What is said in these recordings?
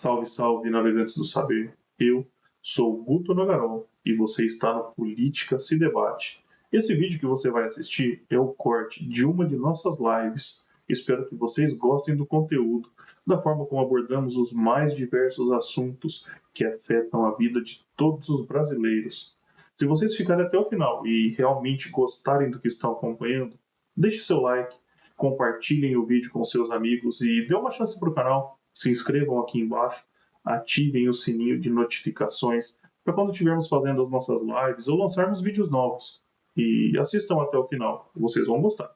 Salve, salve, navegantes do saber. Eu sou o Guto Nogarol e você está no Política se Debate. Esse vídeo que você vai assistir é o corte de uma de nossas lives. Espero que vocês gostem do conteúdo, da forma como abordamos os mais diversos assuntos que afetam a vida de todos os brasileiros. Se vocês ficarem até o final e realmente gostarem do que estão acompanhando, deixe seu like, compartilhem o vídeo com seus amigos e dê uma chance para o canal. Se inscrevam aqui embaixo, ativem o sininho de notificações para quando estivermos fazendo as nossas lives ou lançarmos vídeos novos. E assistam até o final, vocês vão gostar.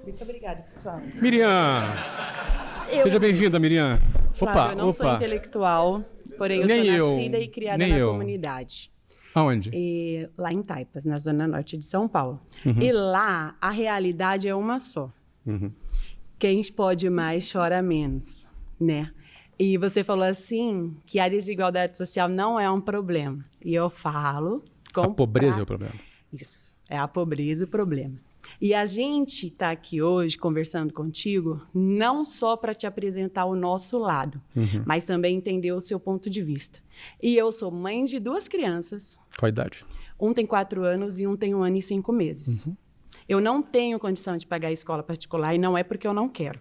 Muito obrigada, pessoal. Miriam! Seja bem-vinda, Miriam. Flávio, eu não sou intelectual, porém eu sou nascida e criada na comunidade. Aonde? Lá em Taipas, na zona norte de São Paulo. E lá, a realidade é uma só. Quem pode mais, chora menos, né? E você falou assim, que a desigualdade social não é um problema. E eu falo... A pobreza é o problema. Isso, é a pobreza o problema. E a gente está aqui hoje conversando contigo não só para te apresentar o nosso lado, mas também entender o seu ponto de vista. E eu sou mãe de 2 crianças. Qual a idade? Um tem 4 anos e um tem 1 ano e 5 meses. Eu não tenho condição de pagar a escola particular e não é porque eu não quero.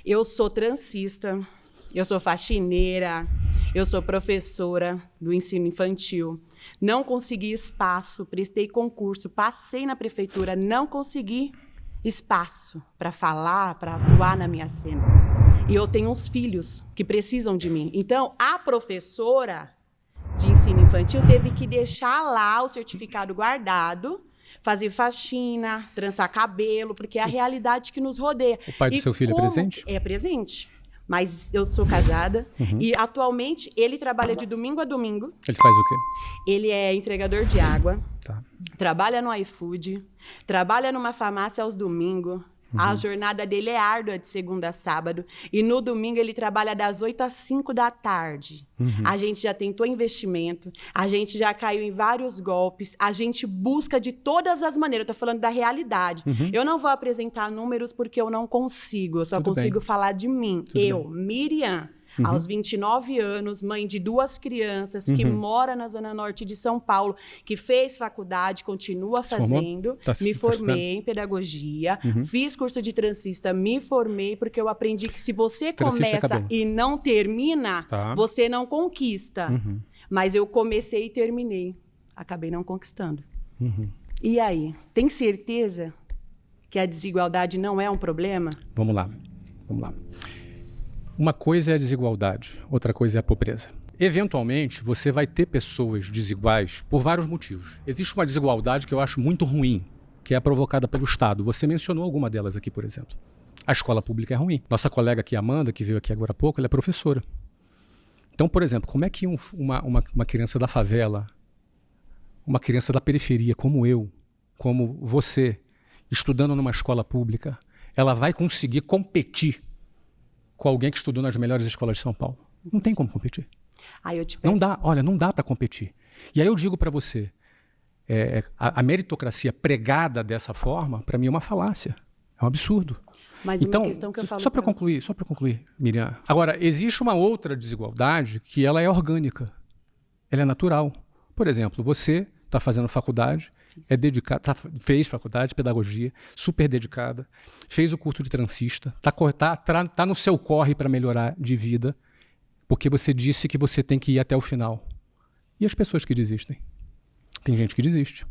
Eu sou transista, eu sou faxineira, eu sou professora do ensino infantil. Não consegui espaço, prestei concurso, passei na prefeitura, não consegui espaço para falar, para atuar na minha cena. E eu tenho uns filhos que precisam de mim. Então, a professora de ensino infantil teve que deixar lá o certificado guardado, fazer faxina, trançar cabelo, porque é a realidade que nos rodeia. O pai do seu filho é presente? É presente. Mas eu sou casada e atualmente ele trabalha de domingo a domingo. Ele faz o quê? Ele é entregador de água, trabalha no iFood, trabalha numa farmácia aos domingos. A jornada dele é árdua de segunda a sábado. E no domingo ele trabalha das 8 às 5 da tarde. A gente já tentou investimento, a gente já caiu em vários golpes, a gente busca de todas as maneiras. Eu tô falando da realidade. Eu não vou apresentar números porque eu não consigo. Eu só consigo falar de mim. Miriam, aos 29 anos, mãe de 2 crianças, que mora na zona norte de São Paulo, que fez faculdade, continua fazendo. Me formei em pedagogia, fiz curso de transista, me formei, porque eu aprendi que se você começa e não termina, você não conquista. Mas eu comecei e terminei. Acabei não conquistando. E aí, tem certeza que a desigualdade não é um problema? Vamos lá. Uma coisa é a desigualdade, outra coisa é a pobreza. Eventualmente, você vai ter pessoas desiguais por vários motivos. Existe uma desigualdade que eu acho muito ruim, que é provocada pelo Estado. Você mencionou alguma delas aqui, por exemplo. A escola pública é ruim. Nossa colega aqui, Amanda, que veio aqui agora há pouco, ela é professora. Então, por exemplo, como é que uma criança da favela, uma criança da periferia como eu, como você, estudando numa escola pública, ela vai conseguir competir com alguém que estudou nas melhores escolas de São Paulo? Não tem como competir. Eu te peço. Não dá para competir. E aí eu digo para você, a meritocracia pregada dessa forma, para mim é uma falácia, é um absurdo. Mas então, uma questão que eu falo... Só para concluir, Miriam. Agora, existe uma outra desigualdade que ela é orgânica, ela é natural. Por exemplo, você está fazendo faculdade, fez faculdade de pedagogia, super dedicada, fez o curso de transista, tá no seu corre para melhorar de vida, porque você disse que você tem que ir até o final. E as pessoas que desistem? Tem gente que desiste.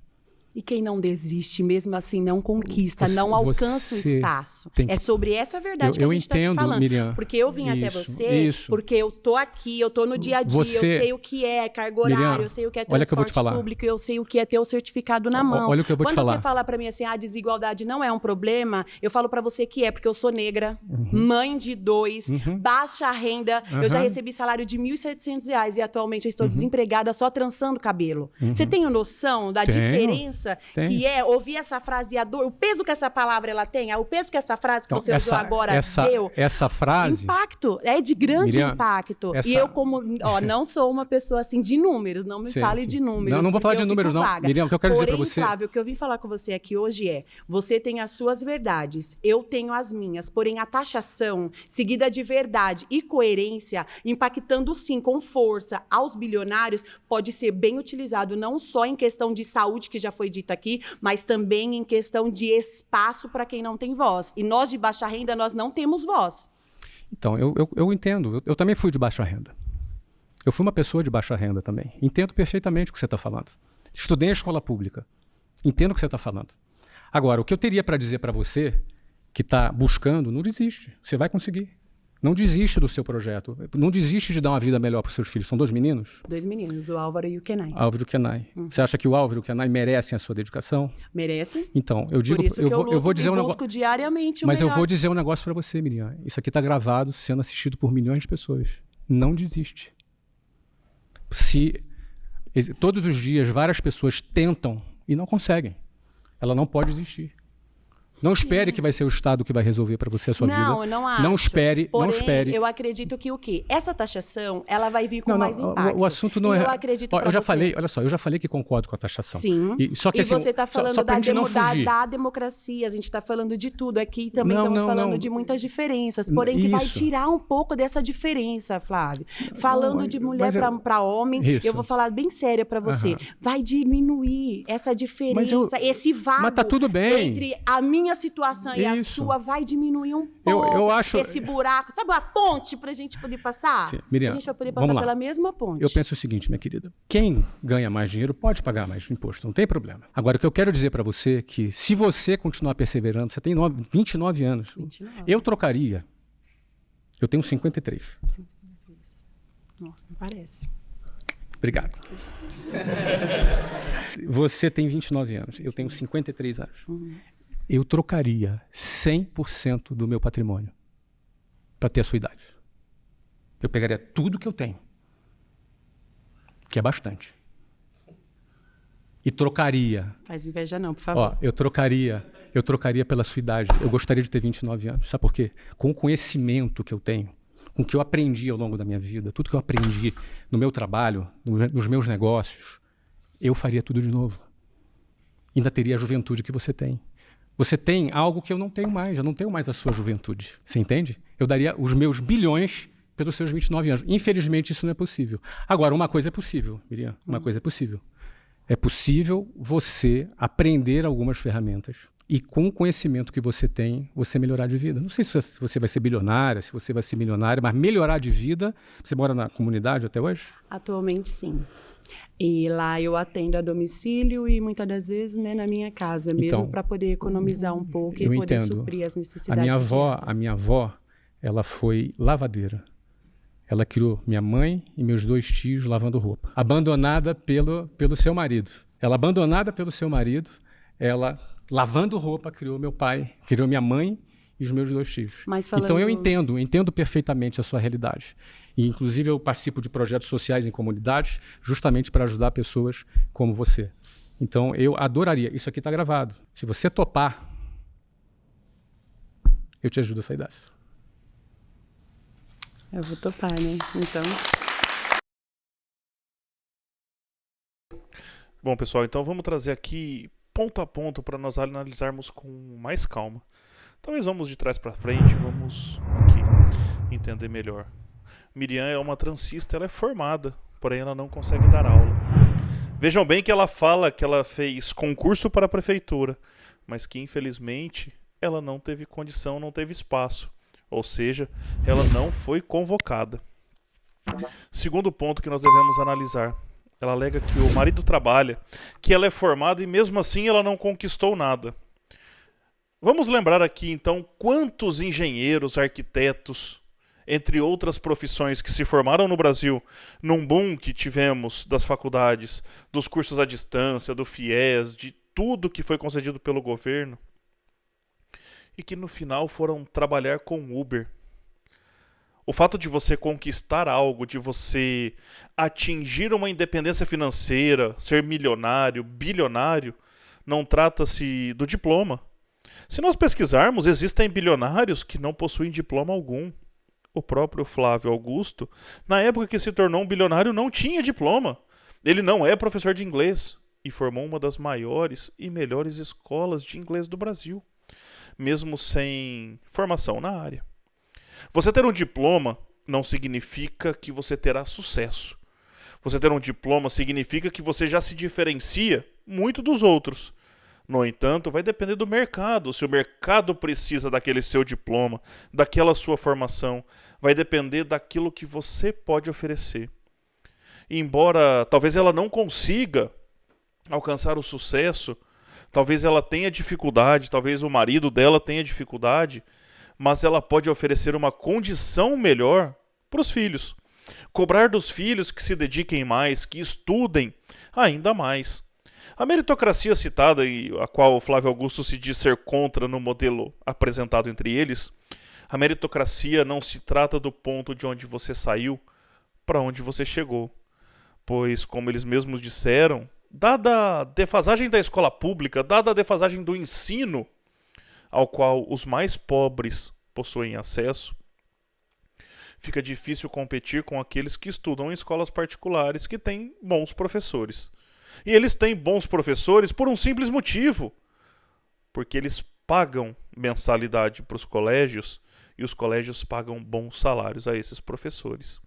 E quem não desiste, mesmo assim, não conquista, não alcança o espaço. É sobre essa verdade que a gente está aqui falando. Miriam, porque eu vim até você, porque eu tô aqui, eu tô no dia a dia, eu sei o que é carga horária, eu sei o que é transporte público, eu sei o que é ter o certificado na mão. Olha o que eu vou te falar. Quando você fala para mim assim, a desigualdade não é um problema, eu falo para você que é, porque eu sou negra, mãe de 2, baixa renda, eu já recebi salário de R$ 1.700 e atualmente eu estou desempregada só trançando cabelo. Você tem noção da diferença segurança que é ouvir essa frase e a dor, o peso que essa palavra ela tem, o peso que essa frase que você usou agora deu. Essa frase... Impacto, é de grande Miriam, impacto. E eu não sou uma pessoa assim de números, não me fale de números. Não vou falar de números não, Miriam, o que eu quero dizer pra você... Flávio, o que eu vim falar com você aqui hoje você tem as suas verdades, eu tenho as minhas, porém a taxação seguida de verdade e coerência, impactando sim com força aos bilionários, pode ser bem utilizado não só em questão de saúde, que já foi dito aqui, mas também em questão de espaço para quem não tem voz. E nós de baixa renda, nós não temos voz. Então, eu entendo. Eu também fui de baixa renda. Eu fui uma pessoa de baixa renda também. Entendo perfeitamente o que você está falando. Estudei em escola pública. Entendo o que você está falando. Agora, o que eu teria para dizer para você, que está buscando, não desiste. Você vai conseguir. Não desiste do seu projeto. Não desiste de dar uma vida melhor para os seus filhos. São 2 meninos? 2 meninos, o Álvaro e o Kenai. Álvaro e o Kenai. Você acha que o Álvaro e o Kenai merecem a sua dedicação? Merecem. Então, eu digo, por isso eu vou dizer um negócio diariamente mas eu vou dizer um negócio para você, Miriam. Isso aqui está gravado, sendo assistido por milhões de pessoas. Não desiste. Todos os dias várias pessoas tentam e não conseguem. Ela não pode desistir. Não espere que vai ser o Estado que vai resolver para você a sua vida. Não acho. Não espere, porém, não espere. Eu acredito que o quê? Essa taxação, ela vai vir com mais impacto. O assunto não é... Eu acredito eu já falei, olha só, eu já falei que concordo com a taxação. Sim. Só que, e assim, você está falando só da democracia, a gente está falando de tudo aqui, também estamos falando de muitas diferenças, porém que vai tirar um pouco dessa diferença, Flávio. Falando de mulher para homem, eu vou falar bem séria para você, vai diminuir essa diferença, esse vácuo mas tá tudo bem. Entre a minha situação e a sua, vai diminuir um pouco eu acho... esse buraco. Sabe a ponte para a gente poder passar? Sim. Miriam, a gente vai poder passar pela mesma ponte. Eu penso o seguinte, minha querida. Quem ganha mais dinheiro pode pagar mais imposto, não tem problema. Agora, o que eu quero dizer para você é que se você continuar perseverando, você tem 29 anos. 29. Eu trocaria. Eu tenho 53. 53. Não parece. Obrigado. Você tem 29 anos. Eu tenho 53 anos. Eu trocaria 100% do meu patrimônio para ter a sua idade. Eu pegaria tudo que eu tenho, que é bastante, e trocaria. Faz inveja não, por favor. Eu trocaria pela sua idade. Eu gostaria de ter 29 anos. Sabe por quê? Com o conhecimento que eu tenho, com o que eu aprendi ao longo da minha vida, tudo que eu aprendi no meu trabalho, nos meus negócios, eu faria tudo de novo. Ainda teria a juventude que você tem. Você tem algo que eu não tenho mais. Eu não tenho mais a sua juventude. Você entende? Eu daria os meus bilhões pelos seus 29 anos. Infelizmente, isso não é possível. Agora, uma coisa é possível, Miriam. Uma coisa é possível. É possível você aprender algumas ferramentas e, com o conhecimento que você tem, você melhorar de vida. Não sei se você vai ser bilionária, se você vai ser milionária, mas melhorar de vida... Você mora na comunidade até hoje? Atualmente, sim. E lá eu atendo a domicílio e muitas das vezes na minha casa, mesmo para poder economizar um pouco e poder suprir as necessidades. A minha avó, ela foi lavadeira. Ela criou minha mãe e meus 2 tios lavando roupa. Abandonada pelo seu marido. Ela abandonada pelo seu marido, ela lavando roupa criou meu pai, criou minha mãe e os meus 2 tios. Então eu entendo perfeitamente a sua realidade. E, inclusive, eu participo de projetos sociais em comunidades justamente para ajudar pessoas como você. Então, eu adoraria. Isso aqui está gravado. Se você topar, eu te ajudo a sair dessa. Eu vou topar, né? Então... Bom, pessoal, então vamos trazer aqui ponto a ponto para nós analisarmos com mais calma. Talvez vamos de trás para frente, vamos aqui entender melhor. Miriam é uma transista, ela é formada, porém ela não consegue dar aula. Vejam bem que ela fala que ela fez concurso para a prefeitura, mas que infelizmente ela não teve condição, não teve espaço. Ou seja, ela não foi convocada. Segundo ponto que nós devemos analisar. Ela alega que o marido trabalha, que ela é formada e mesmo assim ela não conquistou nada. Vamos lembrar aqui então quantos engenheiros, arquitetos, entre outras profissões que se formaram no Brasil, num boom que tivemos das faculdades, dos cursos à distância, do FIES, de tudo que foi concedido pelo governo, e que no final foram trabalhar com Uber. O fato de você conquistar algo, de você atingir uma independência financeira, ser milionário, bilionário, não trata-se do diploma. Se nós pesquisarmos, existem bilionários que não possuem diploma algum. O próprio Flávio Augusto, na época que se tornou um bilionário, não tinha diploma. Ele não é professor de inglês e formou uma das maiores e melhores escolas de inglês do Brasil, mesmo sem formação na área. Você ter um diploma não significa que você terá sucesso. Você ter um diploma significa que você já se diferencia muito dos outros. No entanto, vai depender do mercado. Se o mercado precisa daquele seu diploma, daquela sua formação, vai depender daquilo que você pode oferecer. E embora talvez ela não consiga alcançar o sucesso, talvez ela tenha dificuldade, talvez o marido dela tenha dificuldade, mas ela pode oferecer uma condição melhor para os filhos. Cobrar dos filhos que se dediquem mais, que estudem ainda mais. A meritocracia citada, e a qual o Flávio Augusto se diz ser contra no modelo apresentado entre eles, a meritocracia não se trata do ponto de onde você saiu para onde você chegou. Pois, como eles mesmos disseram, dada a defasagem da escola pública, dada a defasagem do ensino ao qual os mais pobres possuem acesso, fica difícil competir com aqueles que estudam em escolas particulares que têm bons professores. E eles têm bons professores por um simples motivo. Porque eles pagam mensalidade para os colégios e os colégios pagam bons salários a esses professores.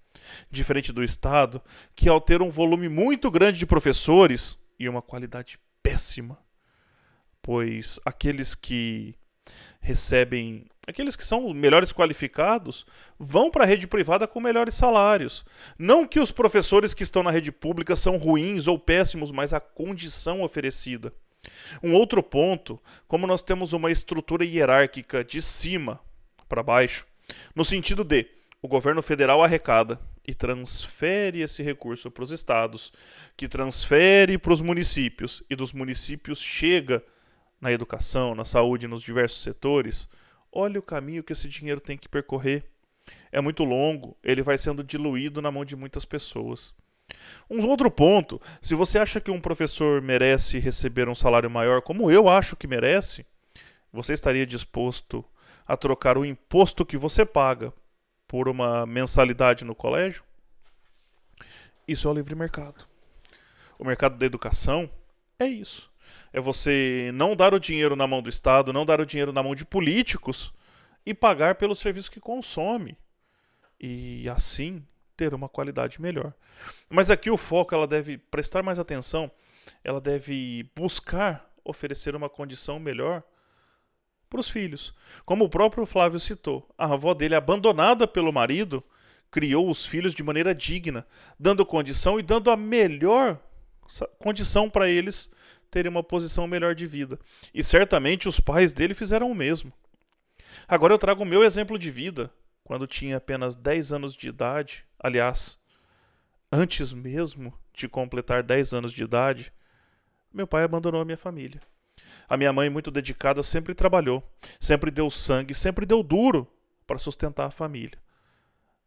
Diferente do Estado, que ao ter um volume muito grande de professores e uma qualidade péssima, pois aqueles que são melhores qualificados vão para a rede privada com melhores salários. Não que os professores que estão na rede pública são ruins ou péssimos, mas a condição oferecida. Um outro ponto, como nós temos uma estrutura hierárquica de cima para baixo, no sentido de o governo federal arrecada e transfere esse recurso para os estados, que transfere para os municípios, e dos municípios chega na educação, na saúde, nos diversos setores, olha o caminho que esse dinheiro tem que percorrer. É muito longo, ele vai sendo diluído na mão de muitas pessoas. Um outro ponto, se você acha que um professor merece receber um salário maior, como eu acho que merece, você estaria disposto a trocar o imposto que você paga por uma mensalidade no colégio? Isso é o livre mercado. O mercado da educação é isso. É você não dar o dinheiro na mão do Estado, não dar o dinheiro na mão de políticos e pagar pelo serviço que consome. E assim ter uma qualidade melhor. Mas aqui o foco, ela deve prestar mais atenção, ela deve buscar oferecer uma condição melhor para os filhos. Como o próprio Flávio citou, a avó dele, abandonada pelo marido, criou os filhos de maneira digna, dando condição e dando a melhor condição para eles terem uma posição melhor de vida. E certamente os pais dele fizeram o mesmo. Agora eu trago o meu exemplo de vida. Quando tinha apenas 10 anos de idade, aliás, antes mesmo de completar 10 anos de idade, meu pai abandonou a minha família. A minha mãe, muito dedicada, sempre trabalhou, sempre deu sangue, sempre deu duro para sustentar a família.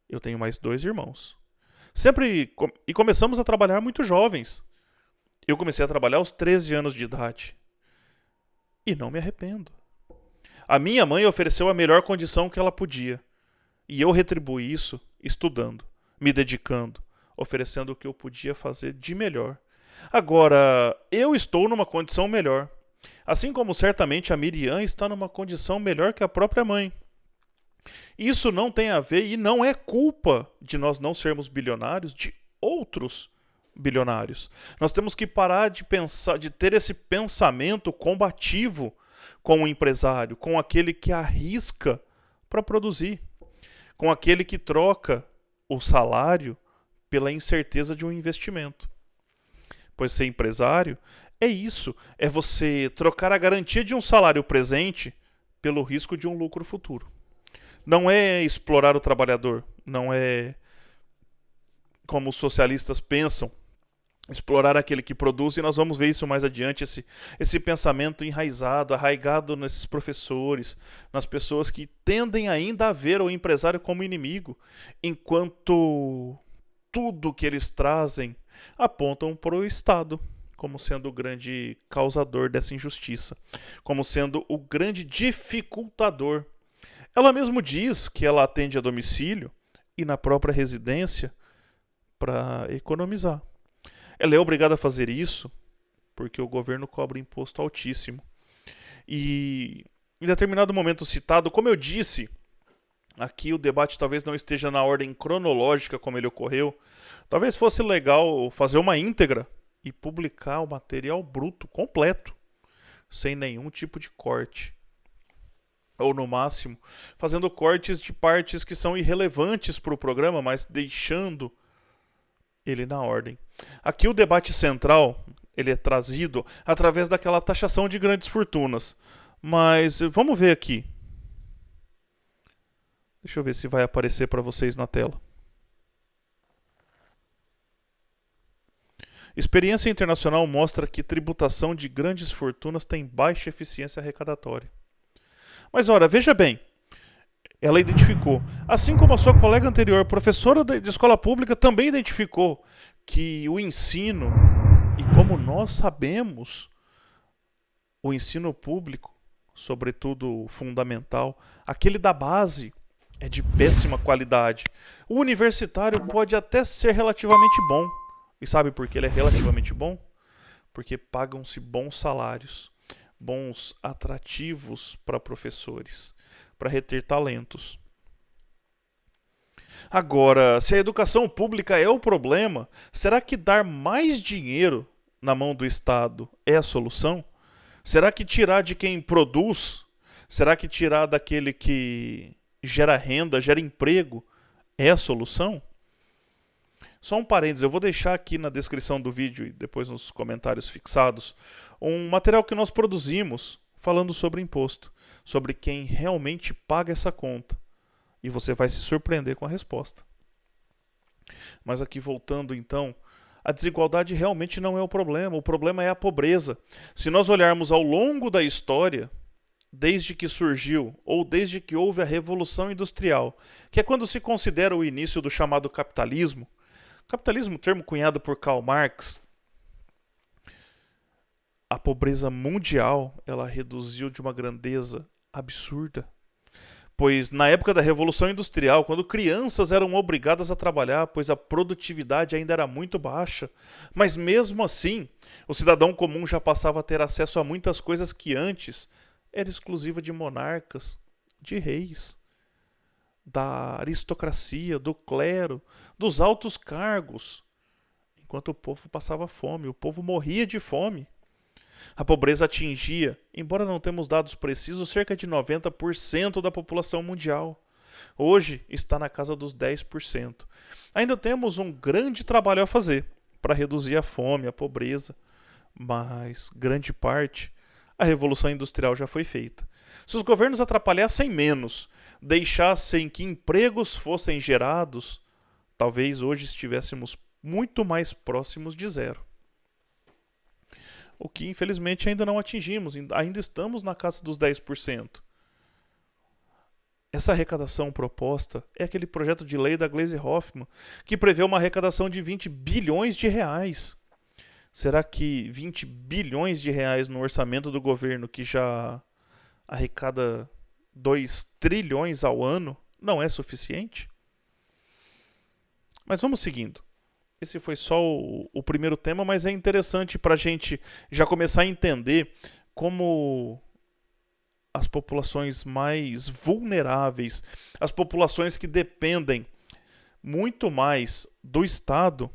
Eu tenho mais 2 irmãos. E começamos a trabalhar muito jovens. Eu comecei a trabalhar aos 13 anos de idade. E não me arrependo. A minha mãe ofereceu a melhor condição que ela podia. E eu retribuí isso estudando, me dedicando, oferecendo o que eu podia fazer de melhor. Agora, eu estou numa condição melhor. Assim como certamente a Miriam está numa condição melhor que a própria mãe. Isso não tem a ver e não é culpa de nós não sermos bilionários de outros bilionários. Nós temos que parar de pensar, de ter esse pensamento combativo com o empresário, com aquele que arrisca para produzir, com aquele que troca o salário pela incerteza de um investimento. Pois ser empresário é isso, é você trocar a garantia de um salário presente pelo risco de um lucro futuro. Não é explorar o trabalhador, não é, como os socialistas pensam, explorar aquele que produz, e nós vamos ver isso mais adiante, esse pensamento enraizado, arraigado nesses professores, nas pessoas que tendem ainda a ver o empresário como inimigo, enquanto tudo que eles trazem apontam para o Estado como sendo o grande causador dessa injustiça, como sendo o grande dificultador. Ela mesmo diz que ela atende a domicílio e na própria residência para economizar. Ela é obrigada a fazer isso porque o governo cobra imposto altíssimo. E em determinado momento citado, como eu disse, aqui o debate talvez não esteja na ordem cronológica como ele ocorreu. Talvez fosse legal fazer uma íntegra e publicar o material bruto, completo, sem nenhum tipo de corte. Ou no máximo, fazendo cortes de partes que são irrelevantes para o programa, mas deixando ele na ordem. Aqui o debate central, ele é trazido através daquela taxação de grandes fortunas. Mas vamos ver aqui. Deixa eu ver se vai aparecer para vocês na tela. Experiência internacional mostra que tributação de grandes fortunas tem baixa eficiência arrecadatória. Mas ora, veja bem, ela identificou, assim como a sua colega anterior, professora de escola pública, também identificou que o ensino, e como nós sabemos, o ensino público, sobretudo fundamental, aquele da base, é de péssima qualidade. O universitário pode até ser relativamente bom. E sabe por que ele é relativamente bom? Porque pagam-se bons salários, bons atrativos para professores, para reter talentos. Agora, se a educação pública é o problema, será que dar mais dinheiro na mão do Estado é a solução? Será que tirar de quem produz? Será que tirar daquele que gera renda, gera emprego, é a solução? Só um parênteses, eu vou deixar aqui na descrição do vídeo e depois nos comentários fixados um material que nós produzimos falando sobre imposto, sobre quem realmente paga essa conta. E você vai se surpreender com a resposta. Mas aqui voltando então, a desigualdade realmente não é o problema é a pobreza. Se nós olharmos ao longo da história, desde que surgiu, ou desde que houve a Revolução Industrial, que é quando se considera o início do chamado capitalismo, termo cunhado por Karl Marx, a pobreza mundial ela reduziu de uma grandeza absurda. Pois na época da Revolução Industrial, quando crianças eram obrigadas a trabalhar, pois a produtividade ainda era muito baixa, mas mesmo assim, o cidadão comum já passava a ter acesso a muitas coisas que antes era exclusiva de monarcas, de reis, da aristocracia, do clero, dos altos cargos, enquanto o povo passava fome, o povo morria de fome. A pobreza atingia, embora não temos dados precisos, cerca de 90% da população mundial. Hoje está na casa dos 10%. Ainda temos um grande trabalho a fazer para reduzir a fome, a pobreza, mas grande parte, a Revolução Industrial já foi feita. Se os governos atrapalhassem menos, deixassem que empregos fossem gerados, talvez hoje estivéssemos muito mais próximos de zero. O que infelizmente ainda não atingimos, ainda estamos na casa dos 10%. Essa arrecadação proposta é aquele projeto de lei da Gleisi Hoffmann, que prevê uma arrecadação de 20 bilhões de reais. Será que 20 bilhões de reais no orçamento do governo, que já arrecada 2 trilhões ao ano, não é suficiente? Mas vamos seguindo. Esse foi só o primeiro tema, mas é interessante para a gente já começar a entender como as populações mais vulneráveis, as populações que dependem muito mais do Estado,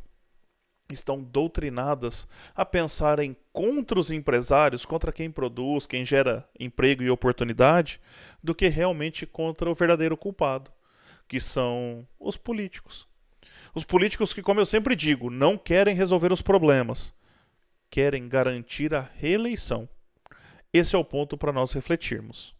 estão doutrinadas a pensarem contra os empresários, contra quem produz, quem gera emprego e oportunidade, do que realmente contra o verdadeiro culpado, que são os políticos. Os políticos que, como eu sempre digo, não querem resolver os problemas, querem garantir a reeleição. Esse é o ponto para nós refletirmos.